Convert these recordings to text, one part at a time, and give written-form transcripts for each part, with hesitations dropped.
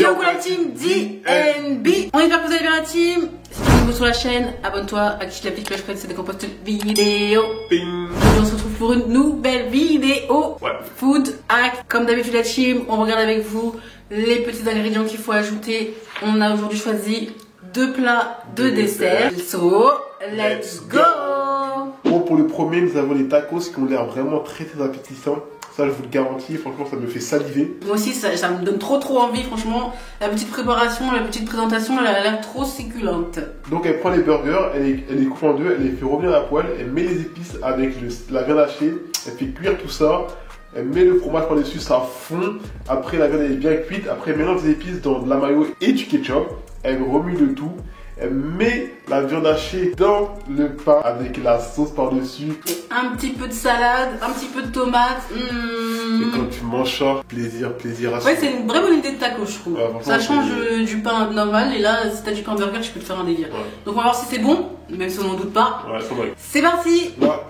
Yo la team DNB. On espère que vous allez bien la team. Si tu es nouveau sur la chaîne, abonne-toi, active la petite cloche pour être qu'on poste une vidéo. Ping. Et on se retrouve pour une nouvelle vidéo. Ouais. Food hack. Comme d'habitude la team, on regarde avec vous les petits ingrédients qu'il faut ajouter. On a aujourd'hui choisi 2 plats, 2 desserts. So, let's go. Bon, pour le premier, nous avons les tacos qui ont l'air vraiment très appétissants. Ça, je vous le garantis, franchement, ça me fait saliver. Moi aussi, ça me donne trop envie, franchement. La petite préparation, la petite présentation, elle a l'air trop succulente. Donc, elle prend les burgers, elle les coupe en deux, elle les fait revenir à la poêle, elle met les épices avec la viande hachée, elle fait cuire tout ça, elle met le fromage par-dessus, ça fond. Après, la viande elle est bien cuite, après, elle mélange les épices dans de la mayo et du ketchup, elle remue le tout. Elle met la viande hachée dans le pain avec la sauce par-dessus. Un petit peu de salade, un petit peu de tomate. Et quand tu manges ça, plaisir à ouais, c'est une vraie bonne idée de taco, je trouve. Ouais, ça change du pain normal. Et là, si t'as du pain burger, tu peux te faire un délire. Ouais. Donc, on va voir si c'est bon, même si on n'en doute pas. Ouais, c'est vrai. C'est parti. Là,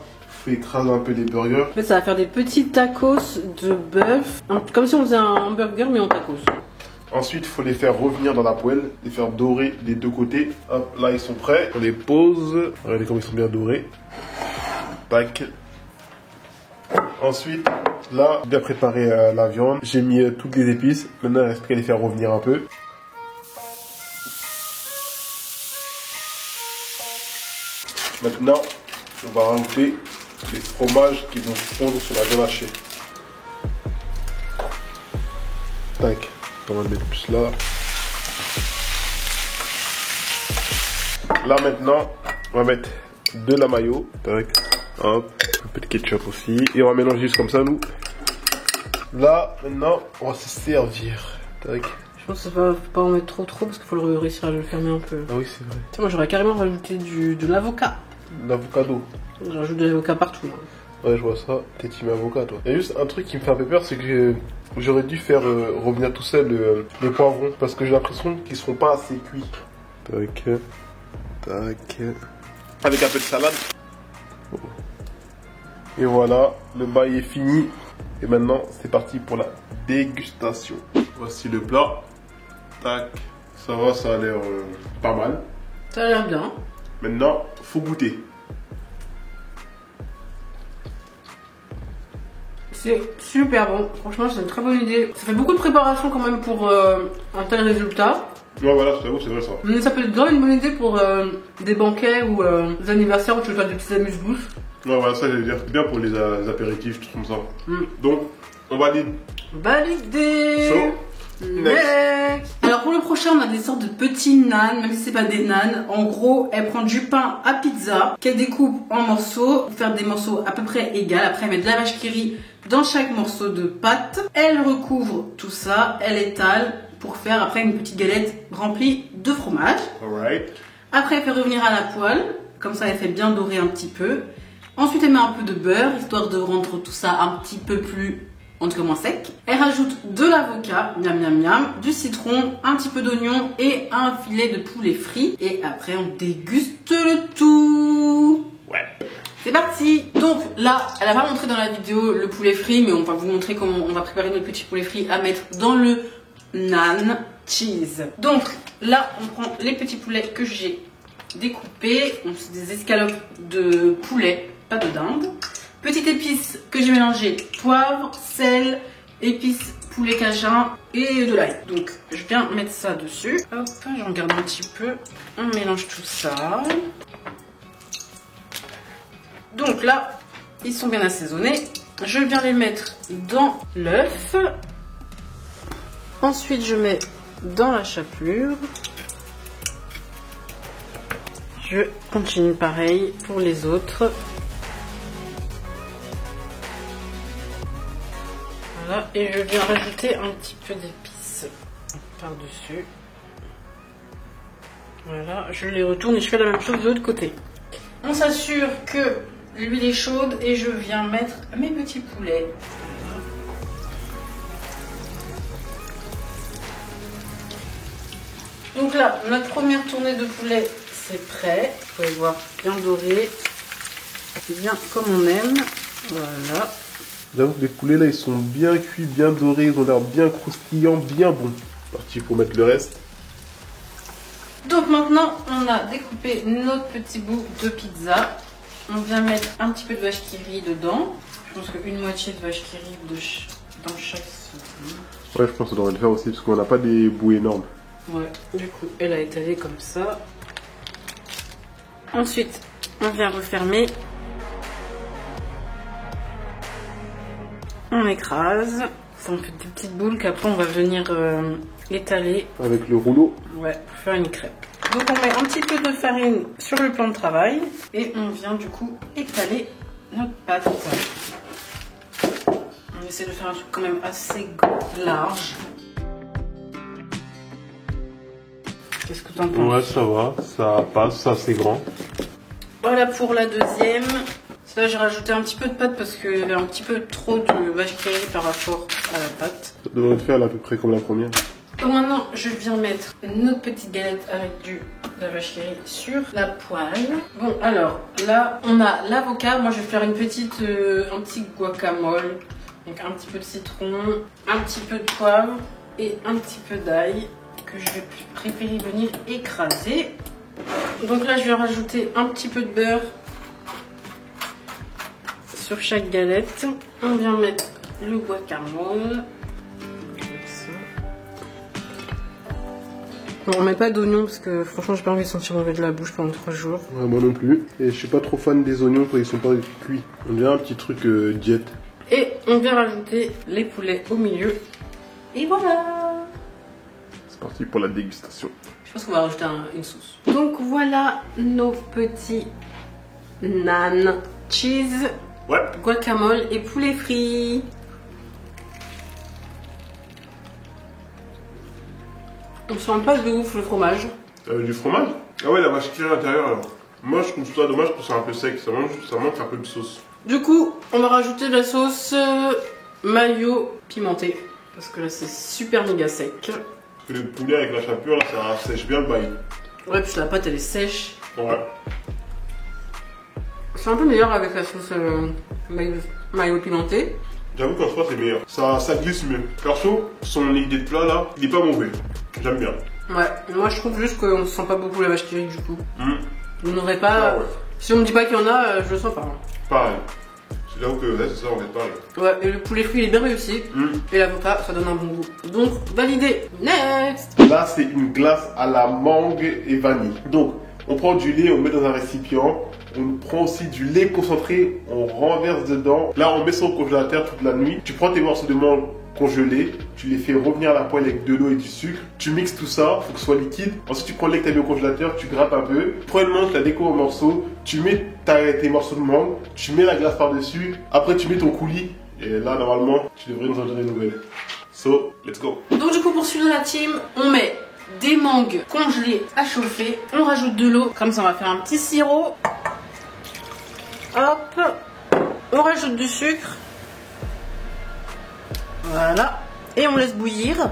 il faut écraser un peu les burgers. En fait, ça va faire des petits tacos de bœuf. Comme si on faisait un hamburger, mais en tacos. Ensuite, il faut les faire revenir dans la poêle, les faire dorer des deux côtés. Hop, là, ils sont prêts. On les pose. Regardez comme ils sont bien dorés. Tac. Ensuite, là, j'ai bien préparé la viande. J'ai mis toutes les épices. Maintenant, il reste qu'à les faire revenir un peu. Maintenant, on va rajouter les fromages qui vont fondre sur la viande hachée. Tac. On va le mettre plus là. Là maintenant, on va mettre de la mayo. Tac. Hop. Un peu de ketchup aussi. Et on va mélanger juste comme ça, nous. Là, maintenant, on va se servir. Tac. Je pense qu'il ne faut pas en mettre trop parce qu'il faut réussir à le fermer un peu. Ah oui, c'est vrai. Tiens, moi j'aurais carrément rajouté de l'avocat. L'avocado. J'ajoute de l'avocat partout. Ouais, je vois ça. T'es team avocat, toi. Il y a juste un truc qui me fait un peu peur, c'est que j'aurais dû faire revenir tout ça, les poivrons, parce que j'ai l'impression qu'ils seront pas assez cuits. Tac. Tac. Avec un peu de salade. Et voilà, le bail est fini. Et maintenant, c'est parti pour la dégustation. Voici le plat. Tac. Ça va, ça a l'air pas mal. Ça a l'air bien. Maintenant, faut goûter. C'est super bon, franchement c'est une très bonne idée. Ça fait beaucoup de préparation quand même pour un tel résultat. Ouais voilà, je t'avoue, c'est vrai ça. Mais ça peut être vraiment une bonne idée pour des banquets ou des anniversaires où tu veux faire des petits amuse-bouches. Ouais voilà, ça j'allais dire, c'est bien pour les apéritifs, tout comme ça. Donc, on valide. Validé. So, next. Alors pour le prochain, on a des sortes de petits naans, même si c'est pas des naans. En gros, elle prend du pain à pizza qu'elle découpe en morceaux, pour faire des morceaux à peu près égaux. Après, elle met de la vache qui rit dans chaque morceau de pâte. Elle recouvre tout ça, elle étale pour faire après une petite galette remplie de fromage. Alright. Après, elle fait revenir à la poêle, comme ça elle fait bien dorer un petit peu. Ensuite, elle met un peu de beurre, histoire de rendre tout ça un petit peu plus, en tout cas moins sec. Elle rajoute de l'avocat, miam miam miam, du citron, un petit peu d'oignon et un filet de poulet frit. Et après, on déguste le tout. Ouais. C'est parti. Donc là, elle a pas montré dans la vidéo le poulet frit, mais on va vous montrer comment on va préparer notre petit poulet frit à mettre dans le naan cheese. Donc là, on prend les petits poulets que j'ai découpés. C'est des escalopes de poulet, pas de dinde. Petite épice que j'ai mélangé, poivre, sel, épices poulet cajun et de l'ail. Donc je viens mettre ça dessus. Hop, j'en garde un petit peu. On mélange tout ça. Donc là, ils sont bien assaisonnés. Je viens les mettre dans l'œuf. Ensuite, je mets dans la chapelure. Je continue pareil pour les autres. Voilà, et je viens rajouter un petit peu d'épices par-dessus. Voilà, je les retourne et je fais la même chose de l'autre côté. On s'assure que l'huile est chaude et je viens mettre mes petits poulets. Donc là, notre première tournée de poulet, c'est prêt. Vous pouvez voir, bien doré. C'est bien comme on aime. Voilà. J'avoue que les poulets là, ils sont bien cuits, bien dorés, ils ont l'air bien croustillants, bien bons. Parti pour mettre le reste. Donc maintenant, on a découpé notre petit bout de pizza. On vient mettre un petit peu de vache qui rit dedans. Je pense qu'une moitié de vache qui rit dans chaque sauce. Ouais, je pense qu'on devrait le faire aussi parce qu'on n'a pas des bouts énormes. Ouais, du coup, elle a étalé comme ça. Ensuite, on vient refermer. On écrase. Ça en fait des petites boules qu'après on va venir étaler. Avec le rouleau. Ouais, pour faire une crêpe. Donc on met un petit peu de farine sur le plan de travail. Et on vient du coup étaler notre pâte. On essaie de faire un truc quand même assez large. Qu'est-ce que tu en penses? Ouais, ça va, ça passe, ça c'est grand. Voilà pour la deuxième. Là, j'ai rajouté un petit peu de pâte parce qu'il y avait un petit peu trop de vache qui rit par rapport à la pâte. Ça devrait te faire à peu près comme la première. Donc maintenant, je viens mettre notre petite galette avec de la vache qui rit sur la poêle. Bon, alors là, on a l'avocat. Moi, je vais faire un petit guacamole. Donc un petit peu de citron, un petit peu de poivre et un petit peu d'ail que je vais préférer venir écraser. Donc là, je vais rajouter un petit peu de beurre sur chaque galette. On vient mettre le guacamole. Bon, on met pas d'oignons parce que franchement, j'ai pas envie de sentir mauvais de la bouche pendant 3 jours. Ouais, moi non plus. Et je suis pas trop fan des oignons quand ils sont pas cuits. On dirait un petit truc diète. Et on vient rajouter les poulets au milieu. Et voilà! C'est parti pour la dégustation. Je pense qu'on va rajouter une sauce. Donc voilà nos petits nan, cheese, Ouais. guacamole et poulet frit. On sent pas de ouf le fromage. Du fromage? Ah ouais, la vache qui rit à l'intérieur alors. Moi je trouve ça dommage parce que c'est un peu sec, ça manque un peu de sauce. Du coup, on va rajouter de la sauce mayo pimentée. Parce que là c'est super méga sec. Le poulet avec la chapelure, là, ça sèche bien le bail. Ouais, puis la pâte elle est sèche. Ouais. C'est un peu meilleur avec la sauce mayo pimentée. J'avoue qu'en soi c'est meilleur. Ça glisse mieux. Perso, son idée de plat là, il est pas mauvais. J'aime bien. Ouais, moi je trouve juste qu'on ne sent pas beaucoup la vache qui rit du coup. Vous n'aurez pas. Ah ouais. Si on me dit pas qu'il y en a, je le sens pas. Pareil. J'avoue que là c'est ça, on fait pareil. Ouais, et le poulet frit il est bien réussi. Et l'avocat, ça donne un bon goût. Donc, validé. Next! Là c'est une glace à la mangue et vanille. Donc, on prend du lait, on met dans un récipient. On prend aussi du lait concentré, on renverse dedans. Là, on met ça au congélateur toute la nuit. Tu prends tes morceaux de mangue congelés, tu les fais revenir à la poêle avec de l'eau et du sucre. Tu mixes tout ça, faut que ce soit liquide. Ensuite, tu prends le lait que tu as mis au congélateur, tu grappes un peu. Tu prends une mangue, tu la découpes en morceaux. Tu mets tes morceaux de mangue, tu mets la glace par-dessus. Après, tu mets ton coulis. Et là, normalement, tu devrais nous en donner une nouvelle. So, let's go. Donc, du coup, pour suivre la team, on met des mangues congelées à chauffer. On rajoute de l'eau, comme ça, on va faire un petit sirop. Hop, on rajoute du sucre. Voilà. Et on laisse bouillir.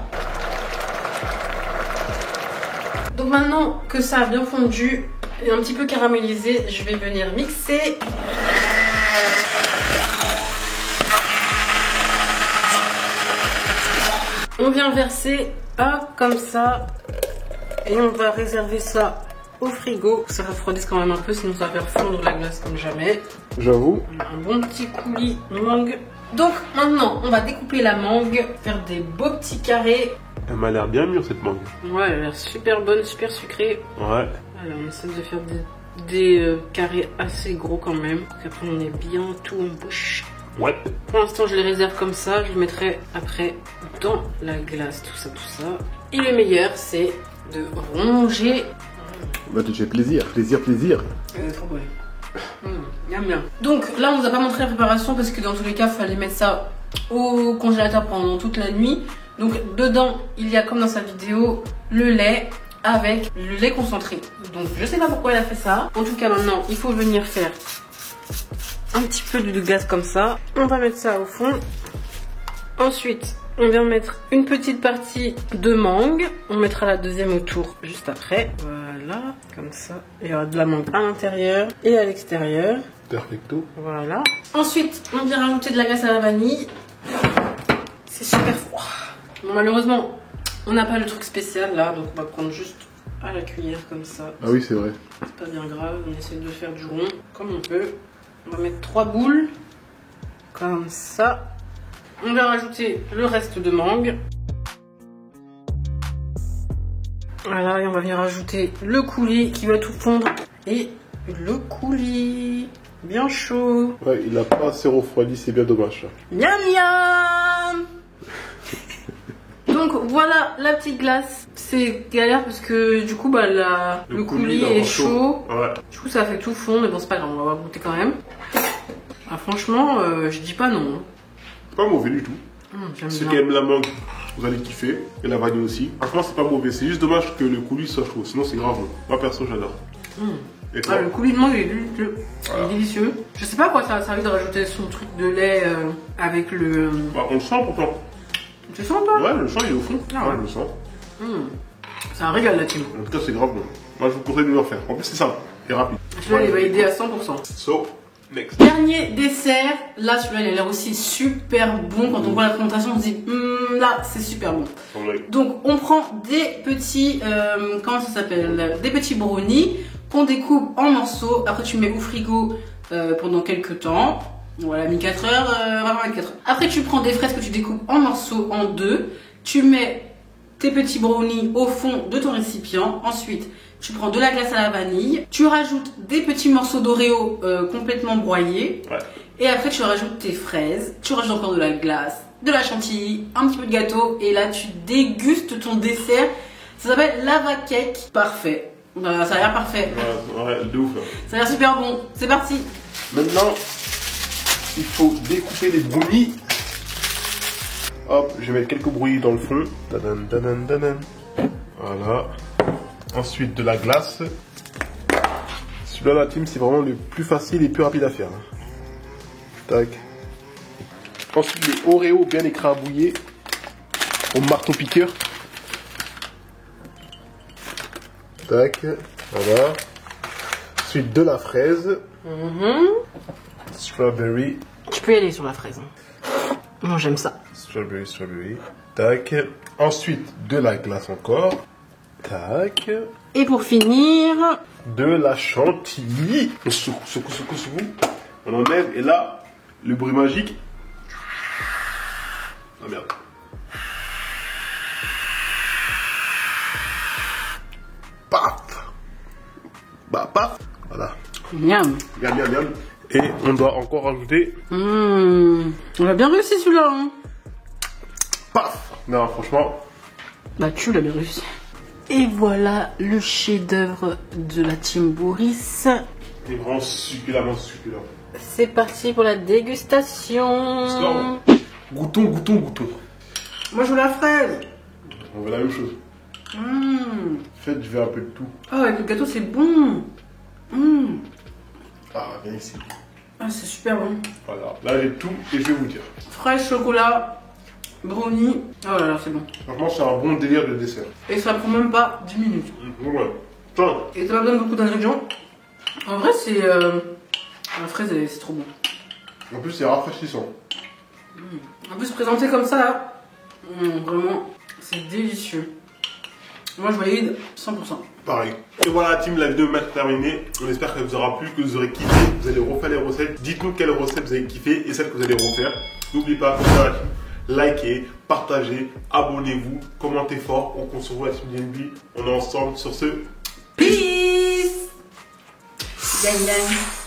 Donc maintenant que ça a bien fondu et un petit peu caramélisé, je vais venir mixer. On vient verser, hop, comme ça. Et on va réserver ça au frigo. Ça refroidisse quand même un peu, sinon ça va faire fondre la glace comme jamais. J'avoue. Un bon petit coulis mangue. Donc maintenant, on va découper la mangue, faire des beaux petits carrés. Elle m'a l'air bien mûre cette mangue. Ouais, elle a l'air super bonne, super sucrée. Ouais. Alors on essaie de faire des carrés assez gros quand même. Donc après on est bien tout en bouche. Ouais. Pour l'instant je les réserve comme ça, je les mettrai après dans la glace, tout ça. Et le meilleur c'est de ronger. Bah tu te fais plaisir, plaisir. Trop bon. Bien bien. Donc là on vous a pas montré la préparation parce que dans tous les cas il fallait mettre ça au congélateur pendant toute la nuit. Donc dedans il y a comme dans sa vidéo le lait avec le lait concentré. Donc je sais pas pourquoi elle a fait ça. En tout cas maintenant il faut venir faire un petit peu de gaz comme ça. On va mettre ça au fond. Ensuite on vient mettre une petite partie de mangue. On mettra la deuxième autour juste après. Voilà, comme ça. Et il y aura de la mangue à l'intérieur et à l'extérieur. Perfecto. Voilà. Ensuite, on vient rajouter de la glace à la vanille. C'est super froid. Bon, malheureusement, On n'a pas le truc spécial là, donc on va prendre juste à la cuillère comme ça. Ah oui, c'est vrai. C'est pas bien grave, on essaie de faire du rond comme on peut. On va mettre 3 boules, comme ça. On va rajouter le reste de mangue. Voilà, et on va venir rajouter le coulis qui va tout fondre. Et le coulis, bien chaud. Ouais, il a pas assez refroidi, c'est bien dommage. Miam miam. Donc voilà la petite glace. C'est galère parce que du coup bah, le coulis est chaud. Ouais. Du coup ça fait tout fondre, mais bon c'est pas grave, on va goûter quand même. Ah, franchement, je dis pas non. Pas mauvais du tout. J'aime Ceux bien. qui aiment la mangue, vous allez kiffer. Et la vanille aussi. Franchement, c'est pas mauvais. C'est juste dommage que le coulis soit chaud. Sinon, c'est grave bon. Moi, perso, j'adore. Et toi? Ah, le coulis de mangue il est délicieux. Voilà. Il est délicieux. Je sais pas à quoi ça a servi de rajouter son truc de lait avec le. Bah, on le sent pourtant. Tu sens pas? Ouais, le sent, il est au fond. Ah ouais. Ouais, je le sens. C'est un régal la team. En tout cas, c'est grave bon. Moi, je vous conseille de le faire. En plus, c'est simple et rapide. Celui-là il va aider à 100%. So, next. Dernier dessert, là celui-là il a l'air aussi super bon. Quand on voit la présentation on se dit là c'est super bon. Donc on prend des petits, comment ça s'appelle, des petits brownies qu'on découpe en morceaux. Après tu mets au frigo pendant quelques temps. Voilà, mis 4 heures, vraiment 24 heures. Après tu prends des fraises que tu découpes en morceaux en deux. Tu mets tes petits brownies au fond de ton récipient. Ensuite tu prends de la glace à la vanille, tu rajoutes des petits morceaux d'Oreo complètement broyés. Ouais. Et après tu rajoutes tes fraises, tu rajoutes encore de la glace, de la chantilly, un petit peu de gâteau. Et là tu dégustes ton dessert. Ça s'appelle lava cake. Parfait. Ça a l'air parfait. Ouais, de ouf. Ça a l'air super bon. C'est parti. Maintenant, il faut découper les brownies. Hop, je vais mettre quelques brownies dans le fond. Dadan, dadan, dadan. Voilà. Ensuite, de la glace. Celui-là, la team, c'est vraiment le plus facile et plus rapide à faire. Tac. Ensuite, les Oreos bien écrabouillés au marteau-piqueur. Tac. Voilà. Ensuite, de la fraise. Strawberry. Tu peux y aller sur la fraise. Moi, j'aime ça. Strawberry, strawberry. Tac. Ensuite, de la glace encore. Tac. Et pour finir, de la chantilly. On secoue. On enlève et là, le bruit magique. Ah merde. Paf. Bah paf. Voilà. Miam. Miam, miam, miam. Et on doit encore rajouter. On a bien réussi celui-là. Hein. Paf. Non, franchement. Bah tu l'as bien réussi. Et voilà le chef-d'œuvre de la team Boris. C'est vraiment succulent, succulent. C'est parti pour la dégustation. Goûtons. Moi je veux la fraise. On veut la même chose. Faites, je veux un peu de tout. Ah, avec le gâteau c'est bon. Ah, viens ici. Ah, c'est super bon. Voilà, là j'ai tout et je vais vous dire. Fraise, chocolat, brownie. Oh là là, c'est bon. Franchement, c'est un bon délire de dessert. Et ça prend même pas 10 minutes. Ouais. Tiens. Et ça va donner beaucoup d'ingrédients. En vrai, c'est. La fraise, c'est trop bon. En plus, c'est rafraîchissant. En plus, présenté comme ça, là, vraiment, c'est délicieux. Moi, je valide 100%. Pareil. Et voilà, team, la vidéo est maintenant terminée. On espère qu'elle vous aura plu, que vous aurez kiffé. Vous allez refaire les recettes. Dites-nous quelles recettes vous avez kiffé et celles que vous allez refaire. N'oubliez pas, likez, partagez, abonnez-vous, commentez fort. On se revoit à Team DNB. On est ensemble sur ce. Peace! Yang yang.